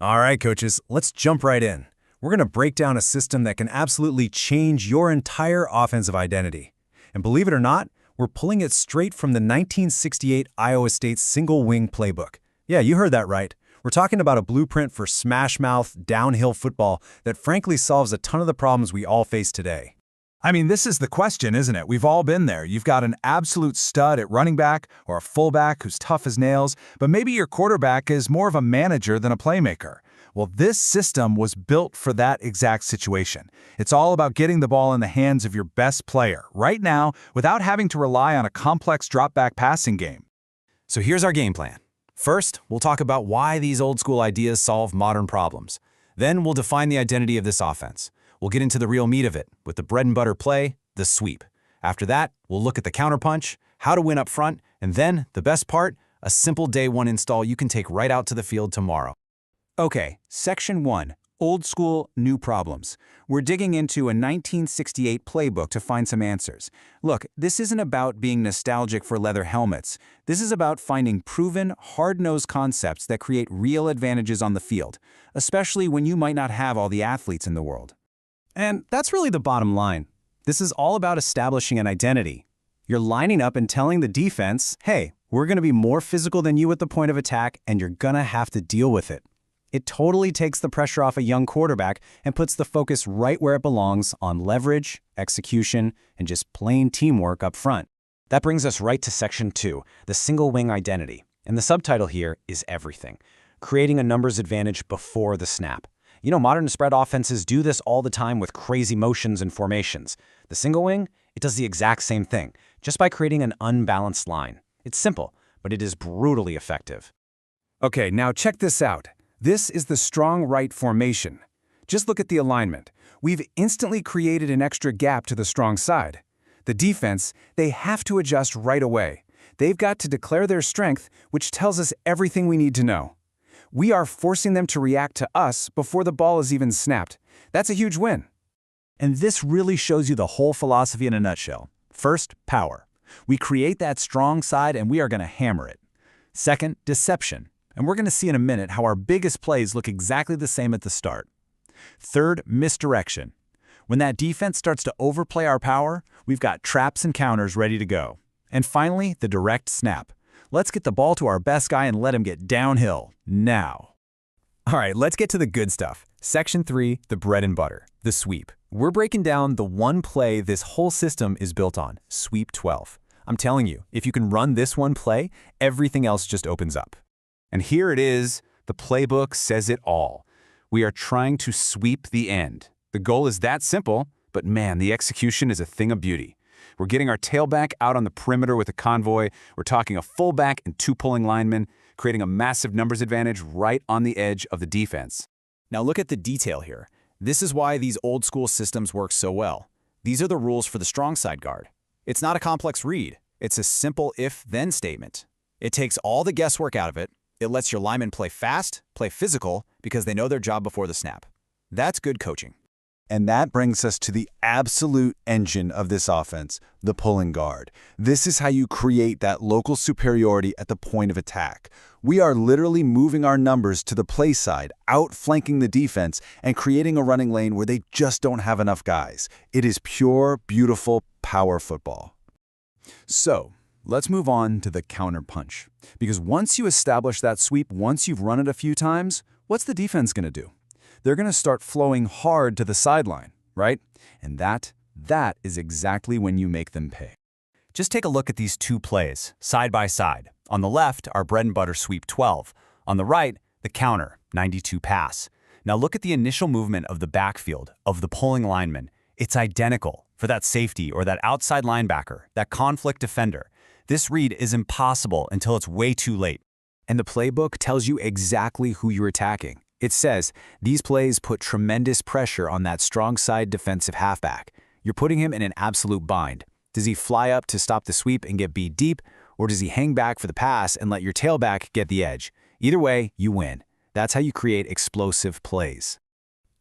All right, coaches, let's jump right in. We're going to break down a system that can absolutely change your entire offensive identity. And believe it or not, we're pulling it straight from the 1968 Iowa State single-wing playbook. Yeah, you heard that right. We're talking about a blueprint for smash-mouth, downhill football that frankly solves a ton of the problems we all face today. I mean, this is the question, isn't it? We've all been there. You've got an absolute stud at running back or a fullback who's tough as nails, but maybe your quarterback is more of a manager than a playmaker. Well, this system was built for that exact situation. It's all about getting the ball in the hands of your best player right now without having to rely on a complex drop-back passing game. So here's our game plan. First, we'll talk about why these old-school ideas solve modern problems. Then we'll define the identity of this offense. We'll get into the real meat of it, with the bread-and-butter play, the sweep. After that, we'll look at the counterpunch, how to win up front, and then, the best part, a simple day one install you can take right out to the field tomorrow. Okay, Section 1, Old School, New Problems. We're digging into a 1968 playbook to find some answers. Look, this isn't about being nostalgic for leather helmets. This is about finding proven, hard-nosed concepts that create real advantages on the field, especially when you might not have all the athletes in the world. And that's really the bottom line. This is all about establishing an identity. You're lining up and telling the defense, hey, we're going to be more physical than you at the point of attack, and you're going to have to deal with it. It totally takes the pressure off a young quarterback and puts the focus right where it belongs on leverage, execution, and just plain teamwork up front. That brings us right to Section 2, the single-wing identity. And the subtitle here is everything. Creating a numbers advantage before the snap. You know, modern spread offenses do this all the time with crazy motions and formations. The single wing, it does the exact same thing, just by creating an unbalanced line. It's simple, but it is brutally effective. Okay, now check this out. This is the strong right formation. Just look at the alignment. We've instantly created an extra gap to the strong side. The defense, they have to adjust right away. They've got to declare their strength, which tells us everything we need to know. We are forcing them to react to us before the ball is even snapped. That's a huge win. And this really shows you the whole philosophy in a nutshell. First, power. We create that strong side and we are going to hammer it. Second, deception. And we're going to see in a minute how our biggest plays look exactly the same at the start. Third, misdirection. When that defense starts to overplay our power, we've got traps and counters ready to go. And finally, the direct snap. Let's get the ball to our best guy and let him get downhill, now. All right, let's get to the good stuff. Section 3, the bread and butter, the sweep. We're breaking down the one play this whole system is built on, Sweep 12. I'm telling you, if you can run this one play, everything else just opens up. And here it is, the playbook says it all. We are trying to sweep the end. The goal is that simple, but man, the execution is a thing of beauty. We're getting our tailback out on the perimeter with a convoy. We're talking a fullback and two pulling linemen, creating a massive numbers advantage right on the edge of the defense. Now look at the detail here. This is why these old school systems work so well. These are the rules for the strong side guard. It's not a complex read. It's a simple if-then statement. It takes all the guesswork out of it. It lets your linemen play fast, play physical, because they know their job before the snap. That's good coaching. And that brings us to the absolute engine of this offense, the pulling guard. This is how you create that local superiority at the point of attack. We are literally moving our numbers to the play side, outflanking the defense, and creating a running lane where they just don't have enough guys. It is pure, beautiful power football. So, let's move on to the counterpunch. Because once you establish that sweep, once you've run it a few times, what's the defense going to do? They're going to start flowing hard to the sideline, right? And that is exactly when you make them pay. Just take a look at these two plays, side by side. On the left, our bread and butter sweep 12. On the right, the counter, 92 pass. Now look at the initial movement of the backfield, of the pulling lineman. It's identical for that safety or that outside linebacker, that conflict defender. This read is impossible until it's way too late. And the playbook tells you exactly who you're attacking. It says, these plays put tremendous pressure on that strong side defensive halfback. You're putting him in an absolute bind. Does he fly up to stop the sweep and get beat deep, or does he hang back for the pass and let your tailback get the edge? Either way, you win. That's how you create explosive plays.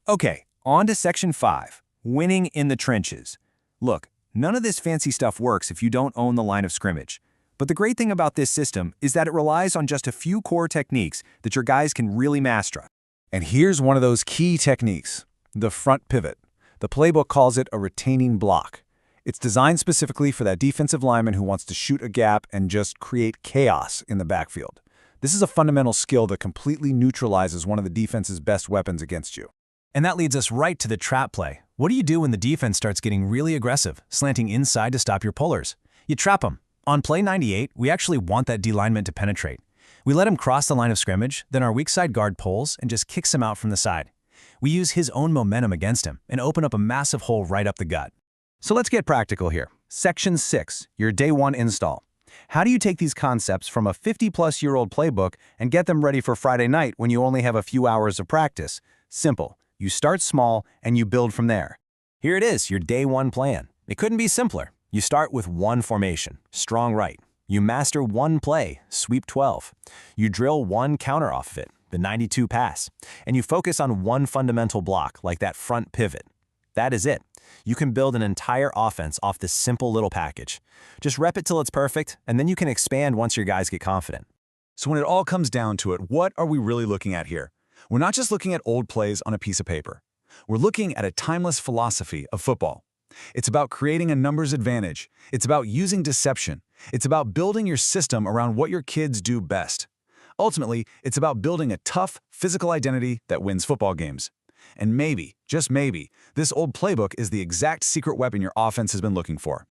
Okay, on to Section 5, winning in the trenches. Look, none of this fancy stuff works if you don't own the line of scrimmage. But the great thing about this system is that it relies on just a few core techniques that your guys can really master. And here's one of those key techniques, the front pivot. The playbook calls it a retaining block. It's designed specifically for that defensive lineman who wants to shoot a gap and just create chaos in the backfield. This is a fundamental skill that completely neutralizes one of the defense's best weapons against you. And that leads us right to the trap play. What do you do when the defense starts getting really aggressive, slanting inside to stop your pullers? You trap them. On play 98, we actually want that D lineman to penetrate. We let him cross the line of scrimmage, then our weak side guard pulls and just kicks him out from the side. We use his own momentum against him and open up a massive hole right up the gut. So let's get practical here. Section 6, your day 1 install. How do you take these concepts from a 50-plus-year-old playbook and get them ready for Friday night when you only have a few hours of practice? Simple. You start small and you build from there. Here it is, your day 1 plan. It couldn't be simpler. You start with one formation, strong right. You master one play, sweep 12. You drill one counter off of it, the 92 pass. And you focus on one fundamental block, like that front pivot. That is it. You can build an entire offense off this simple little package. Just rep it till it's perfect, and then you can expand once your guys get confident. So when it all comes down to it, what are we really looking at here? We're not just looking at old plays on a piece of paper. We're looking at a timeless philosophy of football. It's about creating a numbers advantage. It's about using deception. It's about building your system around what your kids do best. Ultimately, it's about building a tough, physical identity that wins football games. And maybe, just maybe, this old playbook is the exact secret weapon your offense has been looking for.